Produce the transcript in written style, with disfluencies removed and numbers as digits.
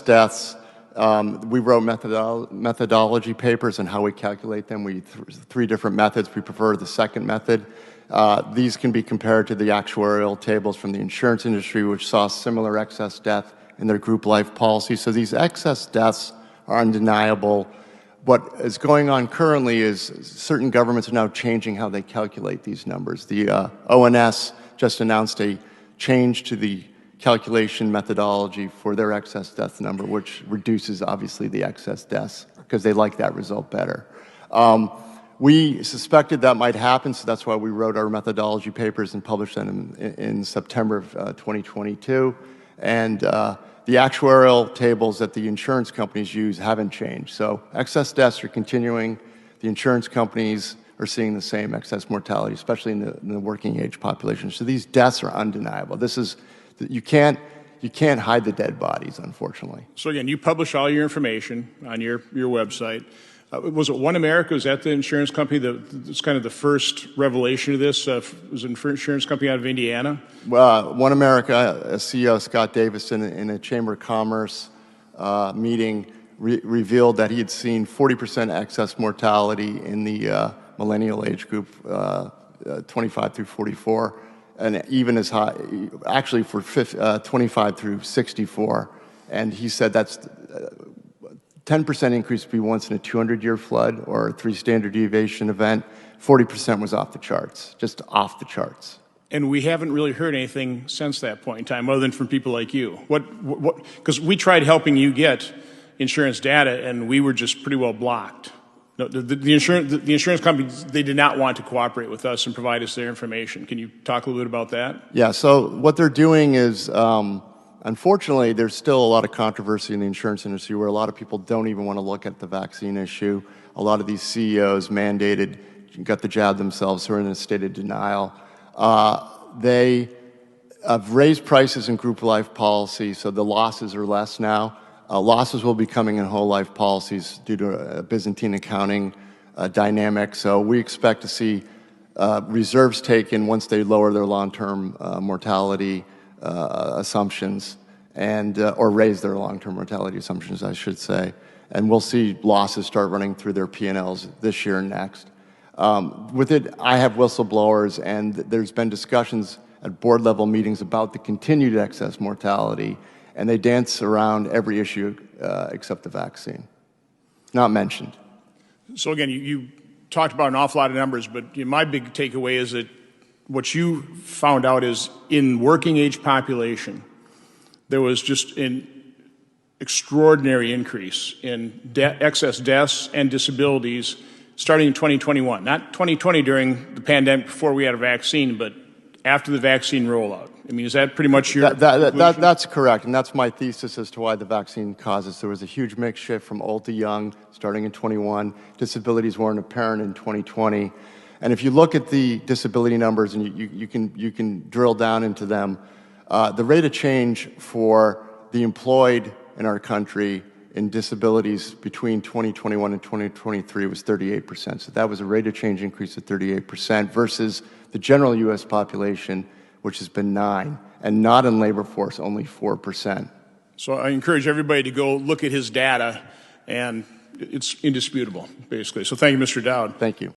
deaths, we wrote methodology papers on how we calculate them. We three different methods. We prefer the second method. These can be compared to the actuarial tables from the insurance industry, which saw similar excess death in their group life policy. So these excess deaths are undeniable. What is going on currently is certain governments are now changing how they calculate these numbers. The ONS just announced a change to the calculation methodology for their excess death number, which reduces, obviously, the excess deaths because they like that result better. We suspected that might happen, so that's why we wrote our methodology papers and published them in September of 2022. And the actuarial tables that the insurance companies use haven't changed. So excess deaths are continuing. The insurance companies are seeing the same excess mortality, especially in the working age population. So these deaths are undeniable. This is, you can't hide the dead bodies, unfortunately. So again, you publish all your information on your website. Was it One America? Was that the insurance company that's kind of the first revelation of this? Was an insurance company out of Indiana? One America, CEO Scott Davidson, in a Chamber of Commerce meeting, revealed that he had seen 40% excess mortality in the millennial age group, 25 through 44, and even as high, actually for 25 through 64. And he said that's 10% increase would be once in a 200-year flood or a 3 standard deviation event. 40% was off the charts, just off the charts. And we haven't really heard anything since that point in time, other than from people like you. Because we tried helping you get insurance data, and we were just pretty well blocked. No, the insurance companies, they did not want to cooperate with us and provide us their information. Can you talk a little bit about that? Yeah, so what they're doing is, unfortunately, there's still a lot of controversy in the insurance industry where a lot of people don't even want to look at the vaccine issue. A lot of these CEOs mandated, got the jab themselves, who are in a state of denial. They have raised prices in group life policy, so the losses are less now. Losses will be coming in whole life policies due to a Byzantine accounting dynamic. So we expect to see reserves taken once they lower their long-term mortality assumptions and or raise their long-term mortality assumptions, I should say. And we'll see losses start running through their P&Ls this year and next. With it, I have whistleblowers, and there's been discussions at board level meetings about the continued excess mortality, and they dance around every issue except the vaccine. Not mentioned. So again, you talked about an awful lot of numbers, but my big takeaway is that what you found out is in working age population, there was just an extraordinary increase in excess deaths and disabilities starting in 2021. Not 2020 during the pandemic before we had a vaccine, but after the vaccine rollout. I mean, is that pretty much your That's correct, and that's my thesis as to why the vaccine causes. There was a huge mix shift from old to young starting in 21. Disabilities weren't apparent in 2020. And if you look at the disability numbers and you can drill down into them, the rate of change for the employed in our country in disabilities between 2021 and 2023 was 38%. So that was a rate of change increase of 38% versus the general U.S. population, which has been 9%, and not in labor force, only 4%. So I encourage everybody to go look at his data, and it's indisputable, basically. So thank you, Mr. Dowd. Thank you.